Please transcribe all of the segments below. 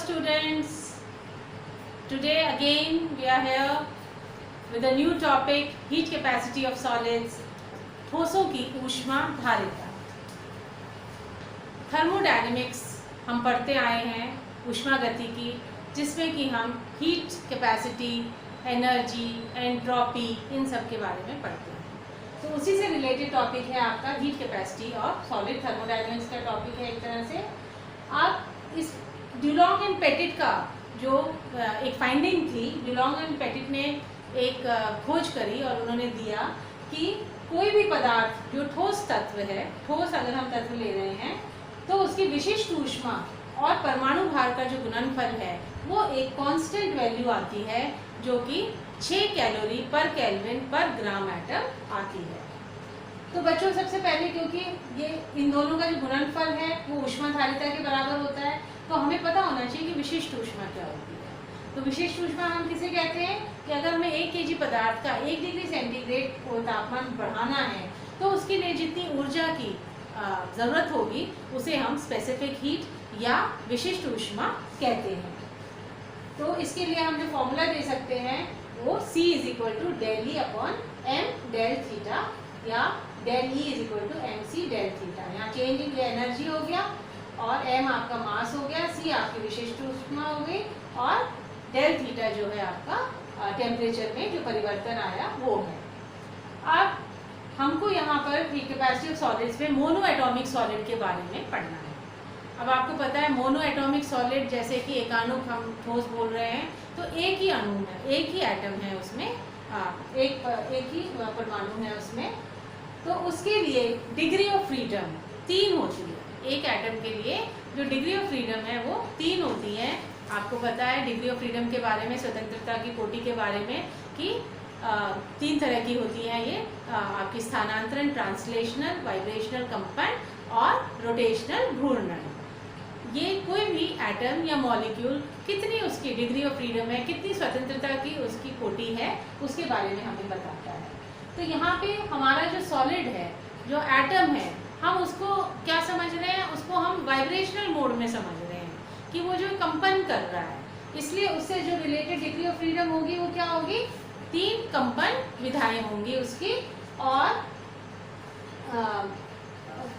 students, today again we are here with a new topic, heat capacity of solids, ठोसों की ऊष्मा धारिता। Thermodynamics हम पढ़ते आए हैं ऊष्मा गति की, जिसमें कि हम हीट कैपेसिटी, एनर्जी, एंट्रोपी इन सब के बारे में पढ़ते हैं। तो उसी से रिलेटेड टॉपिक है आपका heat capacity of solid. Thermodynamics का टॉपिक है एक तरह से। आप इस ड्यूलॉन्ग एंड पेटिट का जो एक फाइंडिंग थी, ड्यूलॉन्ग एंड पेटिट ने एक खोज करी और उन्होंने दिया कि कोई भी पदार्थ जो ठोस तत्व है, ठोस अगर हम तत्व ले रहे हैं तो उसकी विशिष्ट ऊष्मा और परमाणु भार का जो गुणनफल है वो एक कांस्टेंट वैल्यू आती है, जो कि 6 कैलोरी पर केल्विन पर ग्राम एटम आती है। तो बच्चों, सबसे पहले क्योंकि ये इन दोनों का जो गुणनफल है वो ऊष्मा धारिता के बराबर होता है, तो हमें पता होना चाहिए कि विशिष्ट ऊष्मा क्या होती है। तो विशिष्ट ऊष्मा हम किसे कहते हैं कि अगर हमें 1 केजी पदार्थ का 1 डिग्री सेंटीग्रेड को तापमान बढ़ाना है तो उसके लिए जितनी ऊर्जा की ज़रूरत होगी उसे हम स्पेसिफिक हीट या विशिष्ट ऊष्मा कहते हैं। तो इसके लिए हम जो फॉर्मूला दे सकते हैं वो C = del E upon m del theta या del E = mc del theta. यहाँ चेंज इन एनर्जी हो गया और m आपका मास हो गया, C आपकी विशिष्ट ऊष्मा हो गई और del थीटा जो है आपका टेम्परेचर में जो परिवर्तन आया वो है। अब हमको यहाँ पर हीट कैपेसिटी ऑफ सॉलिड्स में मोनो एटॉमिक सॉलिड के बारे में पढ़ना है। अब आपको पता है मोनो एटॉमिक सॉलिड जैसे कि एकाणुक हम ठोस बोल रहे हैं, तो एक ही अणु है, एक ही एटम है उसमें, एक ही परमाणु है उसमें। तो उसके लिए डिग्री ऑफ फ्रीडम 3 होती है। एक एटम के लिए जो डिग्री ऑफ फ्रीडम है वो 3 होती है। आपको पता है डिग्री ऑफ फ्रीडम के बारे में, स्वतंत्रता की कोटि के बारे में, कि 3 तरह की होती है ये आपकी स्थानांतरण, ट्रांसलेशनल, वाइब्रेशनल कंपन और रोटेशनल घूर्णन। ये कोई भी एटम या मॉलिक्यूल कितनी उसकी डिग्री ऑफ फ्रीडम है, कितनी स्वतंत्रता की उसकी कोटि है, उसके बारे में हमें बताता है। तो यहाँ पे हमारा जो सॉलिड है, जो एटम है, हम उसको क्या समझ रहे हैं, उसको हम वाइब्रेशनल मोड में समझ रहे हैं कि वो जो कंपन कर रहा है, इसलिए उससे जो रिलेटेड डिग्री ऑफ फ्रीडम होगी वो क्या होगी, 3 कंपन विधाएं होंगी उसकी, और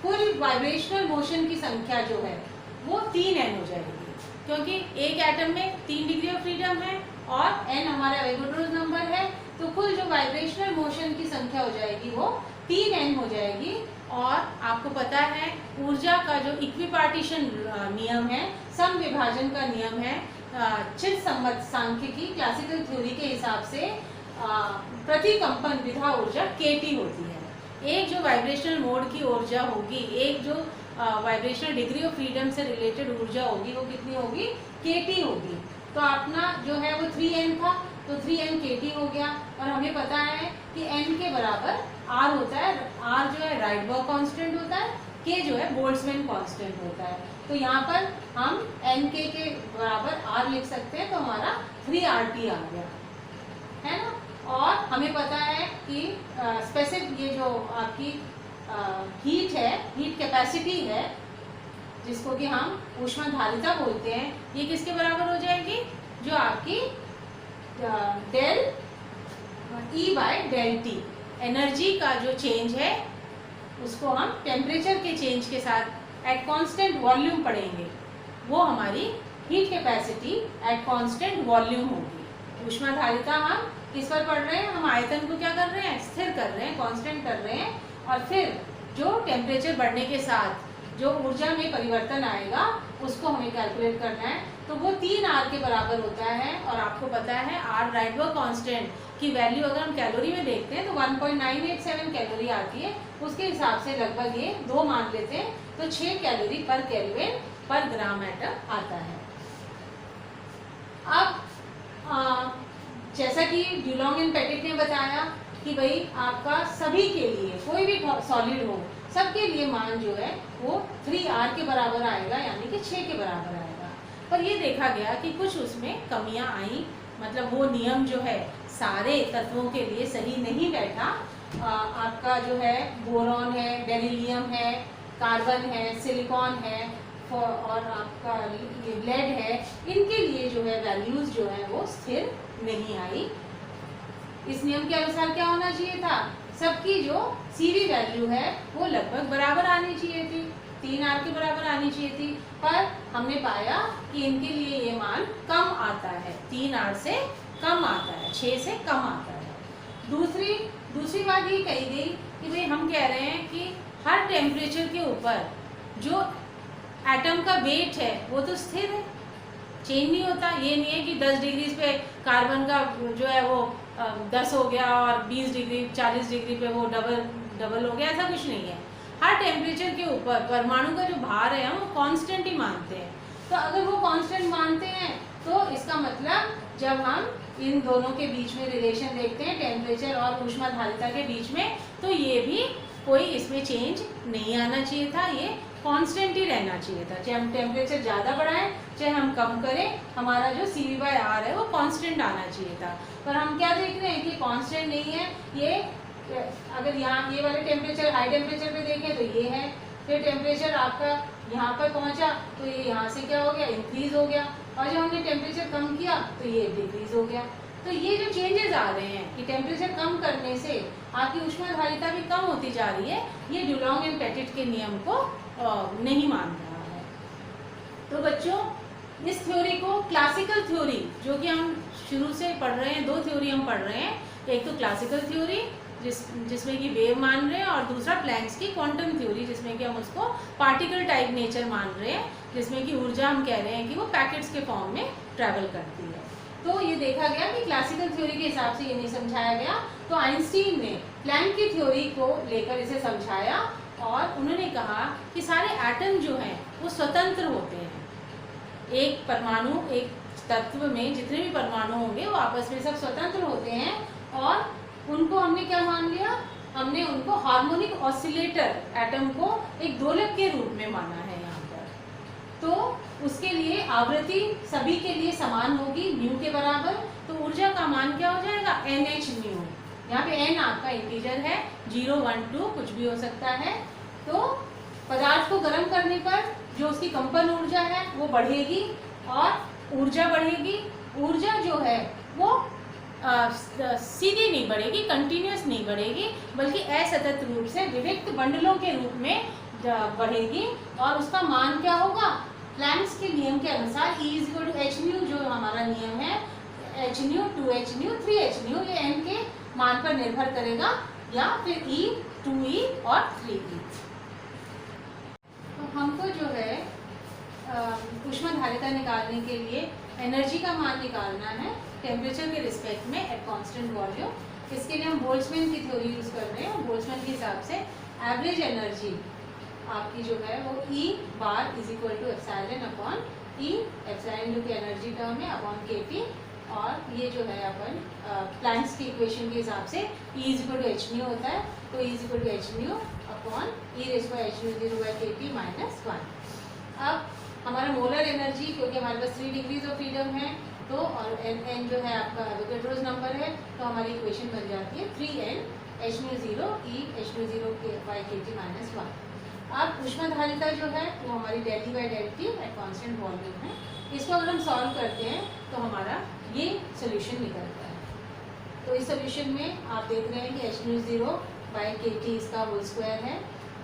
कुल वाइब्रेशनल मोशन की संख्या जो है वो 3n हो जाएगी, क्योंकि एक एटम में 3 डिग्री ऑफ फ्रीडम है और n हमारा एवोगाड्रोस नंबर है, तो कुल जो वाइब्रेशनल मोशन की संख्या हो जाएगी वो 3n हो जाएगी। और आपको पता है ऊर्जा का जो इक्विपार्टीशन नियम है, सम विभाजन का नियम है, चिरसम्मत सांख्यिकी क्लासिकल थ्योरी के हिसाब से प्रति कंपन विधा ऊर्जा kT होती है। एक जो वाइब्रेशनल मोड की ऊर्जा होगी, एक जो वाइब्रेशनल डिग्री ऑफ फ्रीडम से रिलेटेड ऊर्जा होगी वो कितनी होगी, kT होगी। तो अपना जो है वो 3n था, तो 3n kT हो गया। और हमें पता है कि n के बराबर r होता है, r जो है राइडबर्ग कांस्टेंट होता है, k जो है बोल्ट्जमैन कांस्टेंट होता है। तो यहाँ पर हम nk के बराबर r लिख सकते हैं, तो हमारा 3RT आ गया है ना। और हमें पता है कि स्पेसिफिक ये जो आपकी हीट है, हीट कैपेसिटी है, जिसको कि हम ऊष्मा धारिता बोलते हैं, ये किसके बराबर हो जाएगी, जो आपकी del E/del T एनर्जी का जो चेंज है उसको हम टेम्परेचर के चेंज के साथ एट कांस्टेंट वॉल्यूम पढ़ेंगे, वो हमारी heat capacity at constant volume होगी। ऊष्मा धारिता हम किस पर पढ़ रहे हैं, हम आयतन को क्या कर रहे हैं, स्थिर कर रहे हैं, कांस्टेंट कर रहे हैं, और फिर जो टेम्परेचर बढ़ने के साथ जो ऊर्जा में परिवर्तन आएगा उसको हमें कैलकुलेट करना है। तो वो 3R के बराबर होता है। और आपको पता है R राइडबर्ग कांस्टेंट की वैल्यू अगर हम कैलोरी में देखते हैं तो 1.987 कैलोरी आती है। उसके हिसाब से लगभग ये 2 मान लेते हैं तो 6 कैलोरी पर केल्विन पर ग्राम एटम आता है। अब जैसा कि ड्यूलॉन्ग एंड पेटिट ने बताया कि भाई आपका सभी के लिए, कोई भी सॉलिड हो, सबके लिए मान जो है वो 3R के बराबर आएगा, यानी कि 6 के बराबर आएगा। पर ये देखा गया कि कुछ उसमें कमियां आई, मतलब वो नियम जो है सारे तत्वों के लिए सही नहीं बैठा। आपका जो है बोरॉन है, बेरिलियम है, कार्बन है, सिलिकॉन है, और आपका ये ब्लड है, इनके लिए जो है वैल्यूज जो है वो स्थिर नहीं आई। इस नियम के अनुसार क्या होना चाहिए था, सबकी जो CV वैल्यू है वो लगभग बराबर आनी चाहिए थी, 3R के बराबर आनी चाहिए थी, पर हमने पाया कि इनके लिए ये मान कम आता है, 3R से कम आता है, 6 से कम आता है। दूसरी बात ये कही गई कि भाई हम कह रहे हैं कि हर टेम्परेचर के ऊपर जो एटम का वेट है वो तो स्थिर है, चेंज नहीं होता। ये नहीं है कि 10 डिग्री पे कार्बन का जो है वो 10 हो गया और 20 डिग्री 40 डिग्री पे वो डबल हो गया, ऐसा कुछ नहीं है। हर टेम्परेचर के ऊपर परमाणु का जो भार है हम वो कांस्टेंट ही मानते हैं। तो अगर वो कांस्टेंट मानते हैं तो इसका मतलब जब हम इन दोनों के बीच में रिलेशन देखते हैं, टेम्परेचर और ऊष्माधारिता के बीच में, तो ये भी कोई इसमें चेंज नहीं आना चाहिए था, ये कांस्टेंट ही रहना चाहिए था। चाहे हम टेम्परेचर ज़्यादा बढ़ाएं चाहे हम कम करें, हमारा जो CV/R है वो कांस्टेंट आना चाहिए था। पर हम क्या देख रहे हैं कि कांस्टेंट नहीं है। ये अगर यहाँ ये वाले टेम्परेचर हाई टेम्परेचर पे देखें तो ये है, फिर टेम्परेचर आपका यहाँ पर पहुँचा तो ये यहाँ से क्या हो गया, इंक्रीज हो गया, और जब हमने टेम्परेचर कम किया तो ये डिक्रीज हो गया। तो ये जो चेंजेस आ रहे हैं कि टेम्परेचर कम करने से आपकी ऊष्माधारिता भी कम होती जा रही है, ये डुलोंग एंड पेटिट के नियम को नहीं मान रहा है। तो बच्चों, इस थ्योरी को क्लासिकल थ्योरी, जो कि हम शुरू से पढ़ रहे हैं, 2 थ्योरी हम पढ़ रहे हैं, एक तो क्लासिकल थ्योरी जिसमें कि वेव मान रहे हैं, और दूसरा प्लैंक्स की क्वांटम थ्योरी जिसमें कि हम उसको पार्टिकल टाइप नेचर मान रहे हैं, जिसमें कि ऊर्जा हम कह रहे हैं कि वो पैकेट्स के फॉर्म में ट्रैवल करती है। तो ये देखा गया कि क्लासिकल थ्योरी के हिसाब से ये नहीं समझाया गया, तो आइंस्टीन ने प्लैंक की थ्योरी को लेकर इसे समझाया और उन्होंने कहा कि सारे एटम जो हैं वो स्वतंत्र होते हैं। एक परमाणु, एक तत्व में जितने भी परमाणु होंगे वो आपस में सब स्वतंत्र होते हैं, और उनको हमने क्या मान लिया, हमने उनको हार्मोनिक ऑसिलेटर एटम को एक दोलक के रूप में माना है यहाँ पर। तो उसके लिए आवृत्ति सभी के लिए समान होगी, न्यू के बराबर। तो ऊर्जा का मान क्या हो जाएगा, NH न्यू। यहाँ पे n आपका इंटीजर है, 0, 1, 2 कुछ भी हो सकता है। तो पदार्थ को गर्म करने पर जो उसकी कंपन ऊर्जा है वो बढ़ेगी और ऊर्जा बढ़ेगी। ऊर्जा जो है वो सीधी नहीं बढ़ेगी, कंटिन्यूस नहीं बढ़ेगी, बल्कि असतत रूप से विविक्त बंडलों के रूप में बढ़ेगी। और उसका मान क्या होगा, प्लैंक्स के नियम के अनुसार E = h न्यू, जो हमारा नियम है, h new, 2h new, 3h new, ये n के मान पर निर्भर करेगा, या फिर E, 2E और 3E। तो हमको जो है ऊष्माधारिता निकालने के लिए एनर्जी का मान निकालना है टेम्परेचर के रिस्पेक्ट में एट कांस्टेंट वॉल्यूम। इसके लिए हम बोल्ट्जमैन की थ्योरी यूज़ कर रहे हैं। बोल्ट्जमैन के हिसाब से एवरेज एनर्जी आपकी जो है वो E बार = ε/E, एप्सिलॉन जो कि एनर्जी टर्म है, अपॉन kT, और ये जो है अपन प्लैंक्स की इक्वेशन के हिसाब से E = h न्यू होता है। तो E = h new upon e⁻h⁴ - 1। अब हमारा मोलर एनर्जी, क्योंकि हमारे पास 3 डिग्रीज ऑफ फ्रीडम है, तो और n जो है आपका एवोगैड्रोस नंबर है, तो हमारी इक्वेशन बन जाती है 3n h⁻0 E h⁻0/kT - 1। अब ऊष्माधारिता जो है वो हमारी ΔT/ΔT एट कांस्टेंट वॉल्यूम है। इसको अगर हम सॉल्व करते हैं तो हमारा ये सोल्यूशन निकलता है। तो इस सोल्यूशन में आप देख रहे हैं कि h⁻0/kT इसका होल स्क्वायर है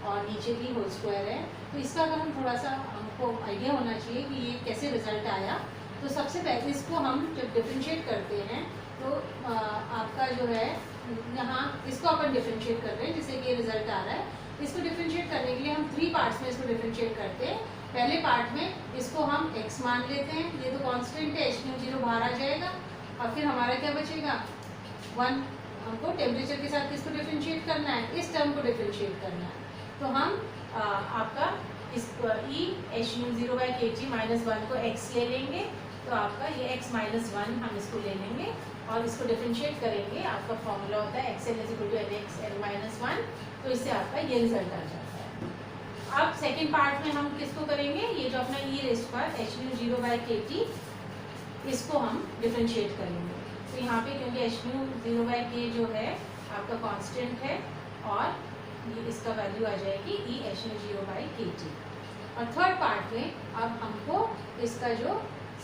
और नीचे भी होल स्क्वायर है। तो इसका अगर हम थोड़ा सा, हमको आइडिया होना चाहिए कि ये कैसे रिजल्ट आया। तो सबसे पहले इसको हम जब डिफरेंशिएट करते हैं तो आपका जो है यहाँ इसको अपन डिफरेंशिएट कर रहे हैं, जिससे कि ये रिजल्ट आ रहा है। इसको डिफरेंशिएट करने के लिए हम 3 पार्ट्स में इसको डिफरेंशिएट करते हैं। पहले पार्ट में इसको हम x मान लेते हैं, ये तो कांस्टेंट है, h⁻0 बाहर आ जाएगा, और फिर हमारा क्या बचेगा 1। हमको टेम्परेचर के साथ इसको डिफरेंशिएट करना है, इस टर्म को डिफरेंशिएट करना है। तो हम आपका इस E h⁻0/kT - 1 को x ले लेंगे, तो आपका ये x - 1 हम इसको ले लेंगे और इसको डिफरेंशिएट करेंगे। आपका फॉर्मूला होता है xn = nx n - 1। तो इससे आपका ये रिजल्ट आ जाता है। अब सेकेंड पार्ट में हम किसको करेंगे, ये जो अपना e⁻h⁻0/kT, इसको हम डिफरेंशिएट करेंगे। तो यहाँ पे क्योंकि h⁻0/k जो है आपका कांस्टेंट है, और ये इसका वैल्यू आ जाएगी E h⁻0/kT। और थर्ड पार्ट में अब हमको इसका जो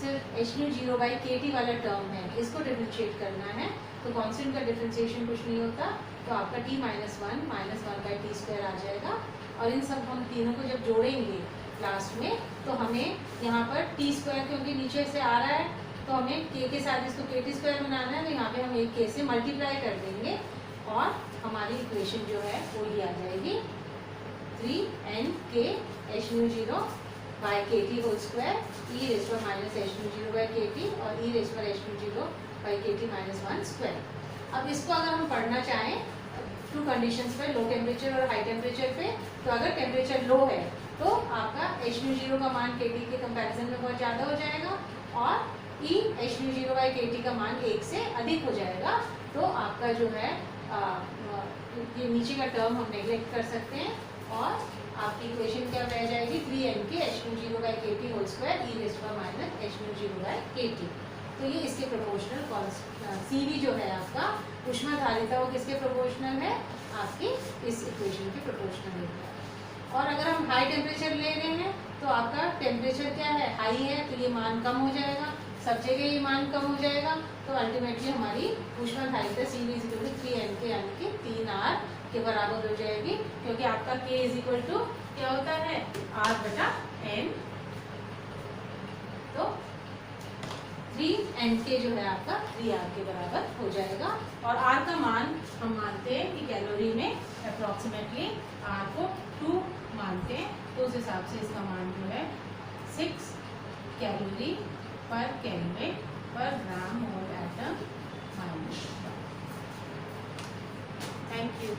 सिर्फ HNO0/kT वाला टर्म है इसको डिफरेंशिएट करना है। तो कांस्टेंट का डिफरेंशिएशन कुछ नहीं होता, तो आपका t - 1 -1/t² आ जाएगा। और इन सब हम तीनों को जब जोड़ेंगे लास्ट में तो हमें यहाँ पर t² क्योंकि नीचे से आ रहा है तो हमें k के साथ इसको kT² बनाना है, तो यहाँ पे हम एक k से मल्टीप्लाई कर देंगे और हमारी इक्वेशन जो है वो ये आ जाएगी 3nk HNO0/kT² e⁻HNO0/kT और e⁻HNO0/kT - 1²। अब इसको अगर हम पढ़ना चाहें टू कंडीशंस पे, लो टेम्परेचर और हाई टेम्परेचर पे, तो अगर टेम्परेचर लो है तो आपका HNO0 का मान kT के कंपैरिजन में बहुत ज़्यादा हो जाएगा और e⁻HNO0/kT का मान 1 से अधिक हो जाएगा। तो आपका जो है ये नीचे का टर्म हम नेग्लेक्ट कर सकते हैं और आपकी इक्वेशन क्या रह जाएगी 3nk HNO0/kT² e⁻HNO0/kT। तो ये इसके प्रोपोर्शनल CV जो है आपका ऊष्माधारिता वो किसके प्रोपोर्शनल है, आपकी इस इक्वेशन के प्रोपोर्शनल है। और अगर हम हाई टेम्परेचर ले रहे हैं तो आपका टेम्परेचर क्या है, हाई है, तो ये मान कम हो जाएगा, सब जगह ये मान कम हो जाएगा। तो अल्टीमेटली हमारी ऊष्माधारिता CV = 3nk यानी कि 3R के बराबर हो जाएगी, क्योंकि आपका K = क्या होता है R/N। तो 3nk जो है आपका 3R के बराबर हो जाएगा। और R का मान हम मानते हैं कि कैलोरी में अप्रॉक्सीमेटली R को 2 मानते हैं, तो उस हिसाब से इसका मान जो है 6 कैलोरी पर केल्विन पर ग्राम मोल एटम -1। Thank you.